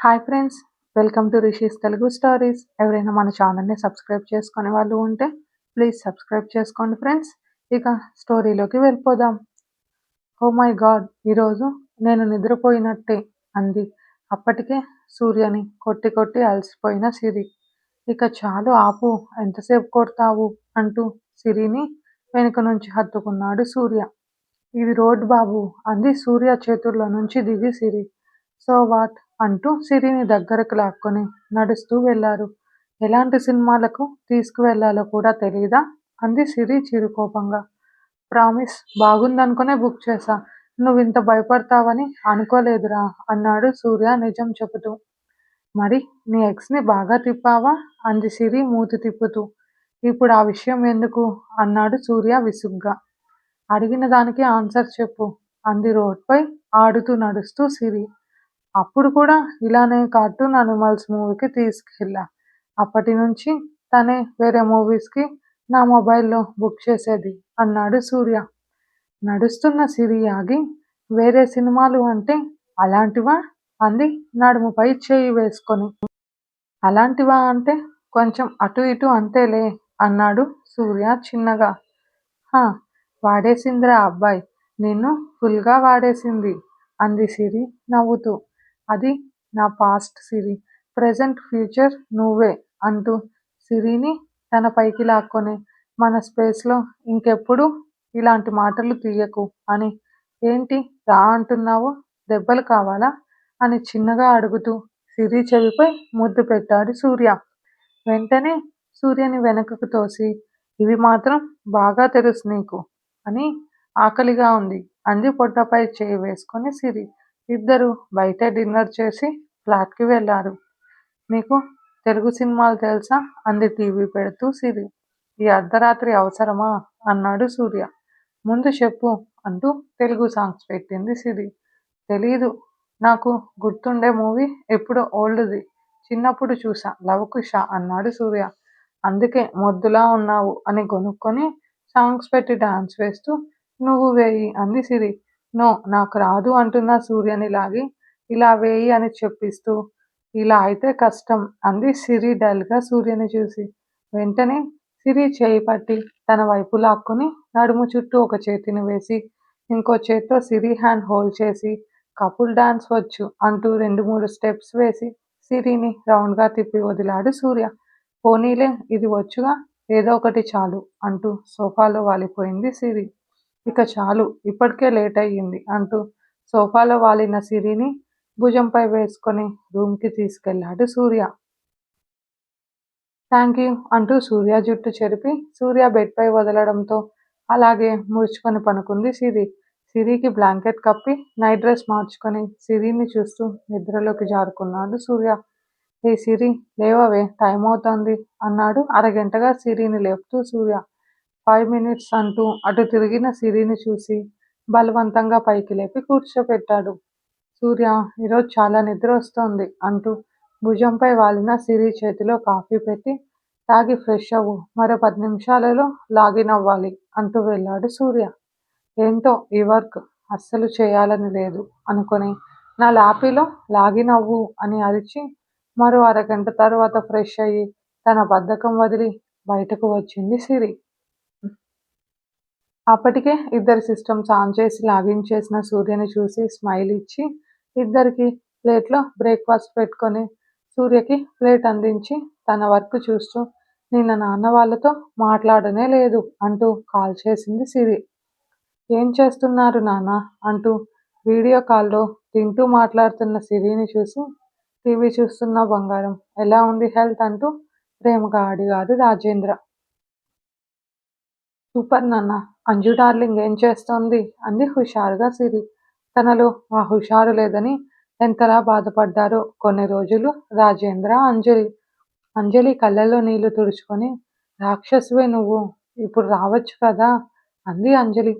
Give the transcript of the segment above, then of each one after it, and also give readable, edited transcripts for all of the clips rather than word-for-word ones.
Hi friends, welcome to rishis Telugu stories. ఎవరైనా మన ఛానల్ని సబ్స్క్రైబ్ చేసుకునే వాళ్ళు ఉంటే ప్లీజ్ సబ్స్క్రైబ్ చేసుకోండి ఫ్రెండ్స్. ఇక స్టోరీలోకి వెళ్ళిపోదాం. ఓ మై గాడ్, ఈరోజు నేను నిద్రపోయినట్టే అంది అప్పటికే సూర్యని కొట్టి కొట్టి అలసిపోయిన సిరి. ఇక చాలు ఆపు, ఎంతసేపు కొడతావు అంటూ సిరిని వెనుక నుంచి హత్తుకున్నాడు సూర్య. ఇది రోడ్ బాబు అంది సూర్య చేతుల్లో నుంచి దిగి సిరి. సో వాట్ అంటూ సిరిని దగ్గరకు లాక్కొని నడుస్తూ వెళ్లారు. ఎలాంటి సినిమాలకు తీసుకువెళ్లాలో కూడా తెలీదా అంది సిరి చిరుకోపంగా. ప్రామిస్, బాగుందనుకునే బుక్ చేశా. నువ్వింత భయపడతావని అనుకోలేదురా అన్నాడు సూర్య నిజం చెబుతూ. మరి నీ ఎక్స్ని బాగా తిప్పావా అంది సిరి మూతి తిప్పుతూ. ఇప్పుడు ఆ విషయం ఎందుకు అన్నాడు సూర్య విసుగ్గా. అడిగిన దానికి ఆన్సర్ చెప్పు అంది రోడ్పై ఆడుతూ నడుస్తూ సిరి. అప్పుడు కూడా ఇలానే కార్టూన్ అనిమల్స్ మూవీకి తీసుకెళ్ళా. అప్పటి నుంచి తనే వేరే మూవీస్కి నా మొబైల్లో బుక్ చేసేది అన్నాడు సూర్య. నడుస్తున్న సిరి ఆగి, వేరే సినిమాలు అంటే అలాంటివా అంది నడుముపై చేయి వేసుకొని. అలాంటివా అంటే కొంచెం అటు ఇటు అంతేలే అన్నాడు సూర్య చిన్నగా. హా, వాడేసిందిరా అబ్బాయి, నిన్ను ఫుల్గా వాడేసింది అంది సిరి నవ్వుతూ. అది నా పాస్ట్ సిరి, ప్రెజెంట్ ఫ్యూచర్ నువ్వే అంటూ సిరిని తన పైకి లాక్కొని, మన స్పేస్లో ఇంకెప్పుడు ఇలాంటి మాటలు తీయకు అని. ఏంటి రా అంటున్నావు, దెబ్బలు కావాలా అని చిన్నగా అడుగుతూ సిరి చెవిపై ముద్దు పెట్టాడు సూర్య. వెంటనే సూర్యని వెనకకు తోసి, ఇవి మాత్రం బాగా తెలుసు నీకు అని, ఆకలిగా ఉంది అంది పొట్టపై చేయి వేసుకొని సిరి. ఇద్దరు బయట డిన్నర్ చేసి ఫ్లాట్కి వెళ్ళారు. మీకు తెలుగు సినిమాలు తెలుసా అంది టీవీ పెడుతూ సిరి. ఈ అర్ధరాత్రి అవసరమా అన్నాడు సూర్య. ముందు చెప్పు అంటూ తెలుగు సాంగ్స్ పెట్టింది సిరి. తెలీదు, నాకు గుర్తుండే మూవీ ఎప్పుడో ఓల్డ్ది, చిన్నప్పుడు చూసా, లవకుశ అన్నాడు సూర్య. అందుకే మొద్దులా ఉన్నావు అని గొనుక్కొని సాంగ్స్ పెట్టి డాన్స్ వేస్తూ నువ్వు వేయి అంది సిరి. నో, నాకు రాదు అంటున్న సూర్యని లాగి ఇలా వేయి అని చెప్పిస్తూ. ఇలా అయితే కష్టం అంది సిరి డల్గా సూర్యని చూసి. వెంటనే సిరి చేయి పట్టి తన వైపు లాక్కుని నడుము చుట్టూ ఒక చేతిని వేసి ఇంకో చేత్తో సిరి హ్యాండ్ హోల్డ్ చేసి, కపుల్ డాన్స్ వచ్చు అంటూ 2-3 స్టెప్స్ వేసి సిరిని రౌండ్గా తిప్పి వదిలాడు సూర్య. పోనీలే, ఇది వచ్చుగా, ఏదో ఒకటి చాలు అంటూ సోఫాలో వాలిపోయింది సిరి. ఇక చాలు, ఇప్పటికే లేట్ అయ్యింది అంటూ సోఫాలో వాలిన సిరిని భుజంపై వేసుకొని రూమ్కి తీసుకెళ్లాడు సూర్య. థ్యాంక్ యూ అంటూ సూర్య జుట్టు చెరిపి సూర్య బెడ్పై వదలడంతో అలాగే ముడుచుకొని పనుకుంది సిరి. సిరికి బ్లాంకెట్ కప్పి నైట్ డ్రెస్ మార్చుకొని సిరిని చూస్తూ నిద్రలోకి జారుకున్నాడు సూర్య. ఏ సిరి, లేవవే, టైం అవుతోంది అన్నాడు అరగంటగా సిరిని లేపుతూ సూర్య. 5 మినిట్స్ అంటూ అటు తిరిగిన సిరిని చూసి బలవంతంగా పైకి లేపి కూర్చోపెట్టాడు. సూర్య, ఈరోజు చాలా నిద్ర వస్తోంది అంటూ భుజంపై వాలిన సిరి చేతిలో కాఫీ పెట్టి, తాగి ఫ్రెష్ అవ్వు, మరో 10 నిమిషాలలో లాగిన్ అవ్వాలి అంటూ వెళ్ళాడు సూర్య. ఏంటో ఈ వర్క్ అస్సలు చేయాలని లేదు అనుకొని నా ల్యాపీలో లాగిన్ అవ్వు అని అరిచి మరో అరగంట తర్వాత ఫ్రెష్ అయ్యి తన బద్ధకం వదిలి బయటకు వచ్చింది సిరి. అప్పటికే ఇద్దరు సిస్టమ్స్ ఆన్ చేసి లాగిన్ చేసిన సూర్యని చూసి స్మైల్ ఇచ్చి ఇద్దరికి ప్లేట్లో బ్రేక్ఫాస్ట్ పెట్టుకొని సూర్యకి ప్లేట్ అందించి తన వర్క్ చూస్తూ, నిన్న నాన్న వాళ్ళతో మాట్లాడనే లేదు అంటూ కాల్ చేసింది సిరి. ఏం చేస్తున్నారు నాన్న అంటూ వీడియో కాల్లో తింటూ మాట్లాడుతున్న సిరిని చూసి, టీవీ చూస్తున్న బంగారం, ఎలా ఉంది హెల్త్ అంటూ ప్రేమగా అడిగాడు రాజేంద్ర. సూపర్ నాన్న, అంజు డార్లింగ్ ఏం చేస్తోంది అంది హుషారుగా సిరి. తనలో ఆ హుషారు లేదని ఎంతలా బాధపడ్డారో కొన్ని రోజులు రాజేంద్ర, అంజలి. అంజలి కళ్ళల్లో నీళ్లు తుడుచుకొని, రాక్షసువే నువ్వు, ఇప్పుడు రావచ్చు కదా అంది అంజలి.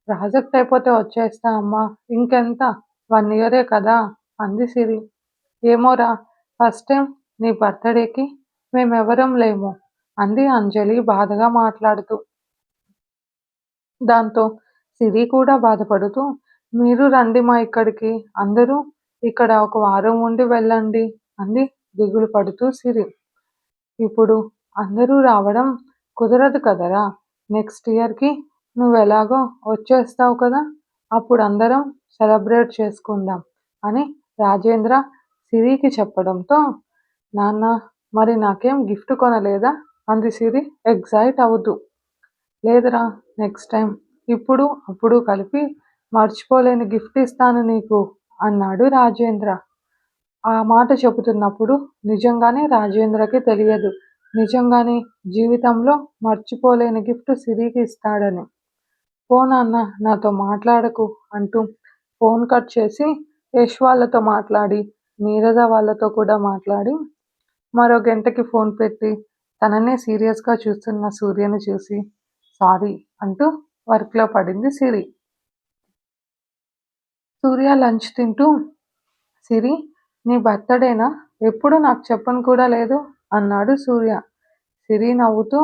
ప్రాజెక్ట్ అయిపోతే వచ్చేస్తా అమ్మా, ఇంకెంత, 1 ఇయరే కదా అంది సిరి. ఏమోరా, ఫస్ట్ టైం నీ బర్త్డేకి మేమెవరం లేము అంది అంజలి బాధగా మాట్లాడుతూ. దాంతో సిరి కూడా బాధపడుతూ, మీరు రండి మా ఇక్కడికి, అందరూ ఇక్కడ ఒక వారం ఉండి వెళ్ళండి అంది దిగులు పడుతూ సిరి. ఇప్పుడు అందరూ రావడం కుదరదు కదరా, నెక్స్ట్ ఇయర్కి నువ్వెలాగో వచ్చేస్తావు కదా, అప్పుడు అందరం సెలబ్రేట్ చేసుకుందాం అని రాజేంద్ర సిరికి చెప్పడంతో, నాన్న మరి నాకేం గిఫ్ట్ కొనలేదా అంది సిరి ఎగ్జైట్ అవుతూ. లేదురా, నెక్స్ట్ టైం ఇప్పుడు అప్పుడు కలిపి మర్చిపోలేని గిఫ్ట్ ఇస్తాను నీకు అన్నాడు రాజేంద్ర. ఆ మాట చెబుతున్నప్పుడు నిజంగానే రాజేంద్రకి తెలియదు నిజంగానే జీవితంలో మర్చిపోలేని గిఫ్ట్ సిరికి ఇస్తాడని. పో నాన్న, నాతో మాట్లాడకు అంటూ ఫోన్ కట్ చేసి యష్ వాళ్ళతో మాట్లాడి నీరజ వాళ్ళతో కూడా మాట్లాడి మరో గంటకి ఫోన్ పెట్టి తననే సీరియస్గా చూస్తున్న సూర్యను చూసి సారీ అంటూ వర్క్లో పడింది సిరి. సూర్య లంచ్ తింటూ, సిరి నీ బర్త్డేనా, ఎప్పుడు నాకు చెప్పను కూడా లేదు అన్నాడు సూర్య. సిరి నవ్వుతూ,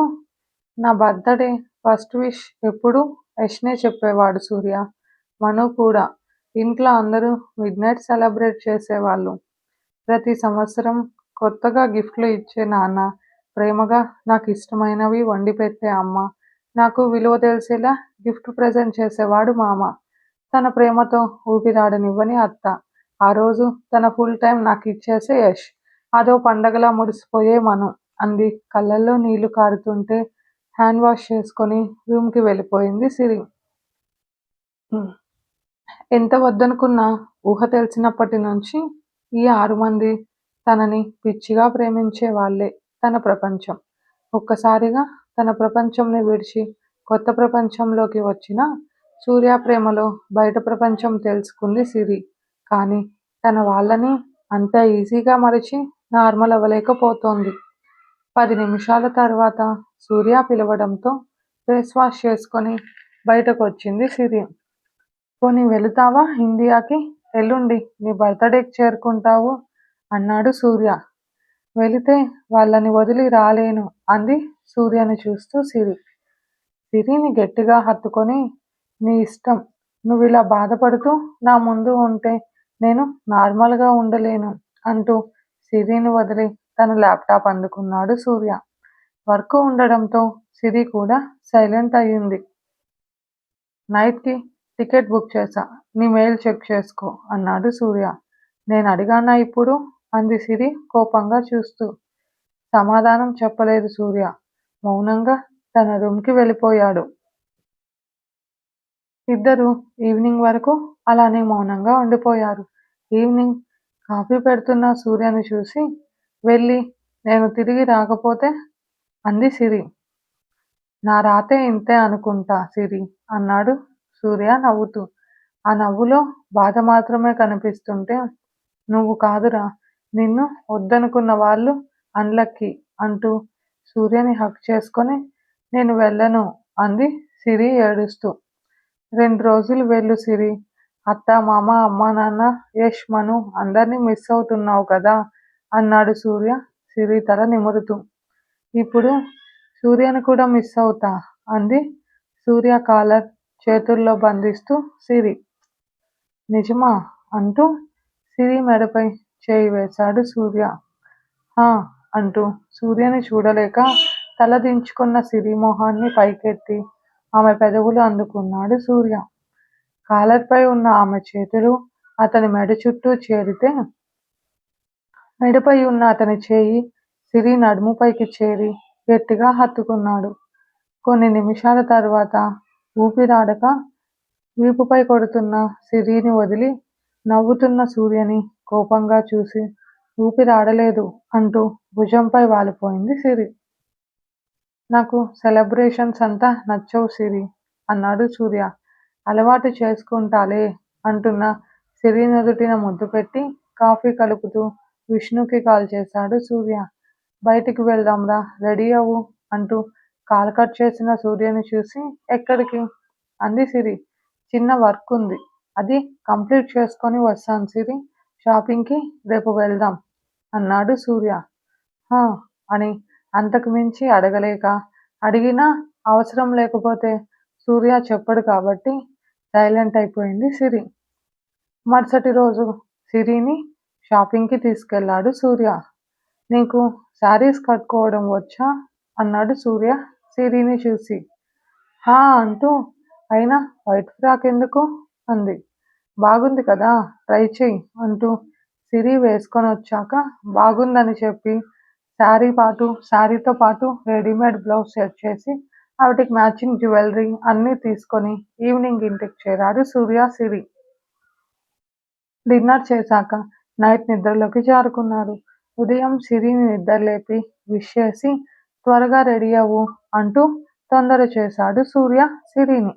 నా బర్త్డే ఫస్ట్ విష్ ఎప్పుడు యష్నే చెప్పేవాడు సూర్య. మను కూడా. ఇంట్లో అందరూ మిడ్ నైట్ సెలబ్రేట్ చేసేవాళ్ళు. ప్రతి సంవత్సరం కొత్తగా గిఫ్ట్లు ఇచ్చే నాన్న, ప్రేమగా నాకు ఇష్టమైనవి వండి పెట్టే అమ్మ, నాకు విలువ తెలిసేలా గిఫ్ట్ ప్రజెంట్ చేసేవాడు మామ, తన ప్రేమతో ఊపిరాడనివ్వని అత్త, ఆ రోజు తన ఫుల్ టైం నాకు ఇచ్చేసే యష్, అదో పండగలా మురిసిపోయే మను అంది కళ్ళల్లో నీళ్లు కారుతుంటే హ్యాండ్ వాష్ చేసుకొని రూమ్కి వెళ్ళిపోయింది సిరి. ఎంత వద్దనుకున్నా ఊహ తెలిసినప్పటి నుంచి ఈ 6 మంది తనని పిచ్చిగా ప్రేమించే వాళ్ళే తన ప్రపంచం. ఒక్కసారిగా తన ప్రపంచంని విడిచి కొత్త ప్రపంచంలోకి వచ్చిన సూర్య ప్రేమలో బయట ప్రపంచం తెలుసుకుంది సిరి. కానీ తన వాళ్ళని అంత ఈజీగా మరిచి నార్మల్ అవ్వలేకపోతోంది. 10 నిమిషాల తర్వాత సూర్య పిలవడంతో ఫేస్ వాష్ చేసుకొని బయటకు వచ్చింది సిరి. పోనీ వెళుతావా ఇండియాకి, ఎల్లుండి నీ బర్త్డేకి చేరుకుంటావు అన్నాడు సూర్య. వెళితే వాళ్ళని వదిలి రాలేను అంది సూర్యని చూస్తూ సిరి. సిరిని గట్టిగా హత్తుకొని, నీ ఇష్టం, నువ్విలా బాధపడుతూ నా ముందు ఉంటే నేను నార్మల్గా ఉండలేను అంటూ సిరిని వదిలి తన ల్యాప్టాప్ అందుకున్నాడు సూర్య. వర్క్ ఉండడంతో సిరి కూడా సైలెంట్ అయ్యింది. నైట్కి టికెట్ బుక్ చేశా, నీ మెయిల్ చెక్ చేసుకో అన్నాడు సూర్య. నేను అడిగానా ఇప్పుడు అంది సిరి కోపంగా చూస్తూ. సమాధానం చెప్పలేదు సూర్య. మౌనంగా తన రూమ్కి వెళ్ళిపోయాడు. ఇద్దరు ఈవినింగ్ వరకు అలానే మౌనంగా ఉండిపోయారు. ఈవినింగ్ కాఫీ పెడుతున్న సూర్యని చూసి, వెళ్ళి నేను తిరిగి రాకపోతే అంది సిరి. నా రాతే ఇంతే అనుకుంటా సిరి అన్నాడు సూర్య నవ్వుతూ. ఆ నవ్వులో బాధ మాత్రమే కనిపిస్తుంటే, నువ్వు కాదురా, నిన్ను వద్దనుకున్న వాళ్ళు అన్లక్కీ అంటూ సూర్యని హగ్ చేసుకొని, నేను వెళ్ళను అంది సిరి ఏడుస్తూ. 2 రోజులు వెళ్ళు సిరి, అత్త మామ అమ్మా నాన్న యష్ మను అందరినీ మిస్ అవుతున్నావు కదా అన్నాడు సూర్య సిరి తల నిమురుతూ. ఇప్పుడు సూర్యని కూడా మిస్ అవుతా అంది సూర్య కాలర్ చేతుల్లో బంధిస్తూ సిరి. నిజమా అంటూ సిరి మెడపై చేయి వేశాడు సూర్య. హా అంటూ సూర్యని చూడలేక తల దించుకున్న సిరి మొహాన్ని పైకెత్తి ఆమె పెదవులు అందుకున్నాడు సూర్య. కాలర్పై ఉన్న ఆమె చేతులు అతని మెడ చుట్టూ చేరితే, మెడపై ఉన్న అతని చేయి సిరి నడుముపైకి చేరి గట్టిగా హత్తుకున్నాడు. కొన్ని నిమిషాల తర్వాత ఊపిరాడక వీపుపై కొడుతున్న సిరిని వదిలి నవ్వుతున్న సూర్యని కోపంగా చూసి, ఊపిరాడలేదు అంటూ భుజంపై వాలిపోయింది సిరి. నాకు సెలబ్రేషన్స్ అంతా నచ్చవు సిరి అన్నాడు సూర్య. అలవాటు చేసుకుంటాలే అంటున్న సిరి నుదుటిన ముద్దు పెట్టి కాఫీ కలుపుతూ విష్ణుకి కాల్ చేశాడు సూర్య. బయటికి వెళ్దాంరా, రెడీ అవ్వు అంటూ కాల్ కట్ చేసిన సూర్యని చూసి, ఎక్కడికి అంది సిరి. చిన్న వర్క్ ఉంది, అది కంప్లీట్ చేసుకొని వస్తాను సిరి, షాపింగ్కి రేపు వెళ్దాం అన్నాడు సూర్య. హా అని అంతకు మించి అడగలేక, అడిగినా అవసరం లేకపోతే సూర్య చెప్పడు కాబట్టి సైలెంట్ అయిపోయింది సిరి. మరుసటి రోజు సిరిని షాపింగ్‌కి తీసుకెళ్ళాడు సూర్య. "నీకు శారీస్ కట్టుకోవడం వచ్చా?" అన్నాడు సూర్య సిరిని చూసి. "హా" అంటూ "అయినా వైట్ ఫ్రాక్ ఎందుకు?" అంది. "బాగుంది కదా, ట్రై చెయ్యి" అంటూ సిరి వేసుకొనొచ్చాక బాగుందని చెప్పి శారీతో పాటు రెడీమేడ్ బ్లౌజ్ సెట్ చేసి వాటికి మ్యాచింగ్ జ్యువెలరీ అన్నీ తీసుకొని ఈవినింగ్ ఇంటికి చేరారు సూర్య, సిరి. డిన్నర్ చేశాక నైట్ నిద్రలోకి జారుకున్నారు. ఉదయం సిరిని నిద్రలేపి విష్ చేసి "త్వరగా రెడీ అవ్వు" అంటూ తొందర చేశాడు సూర్య సిరిని.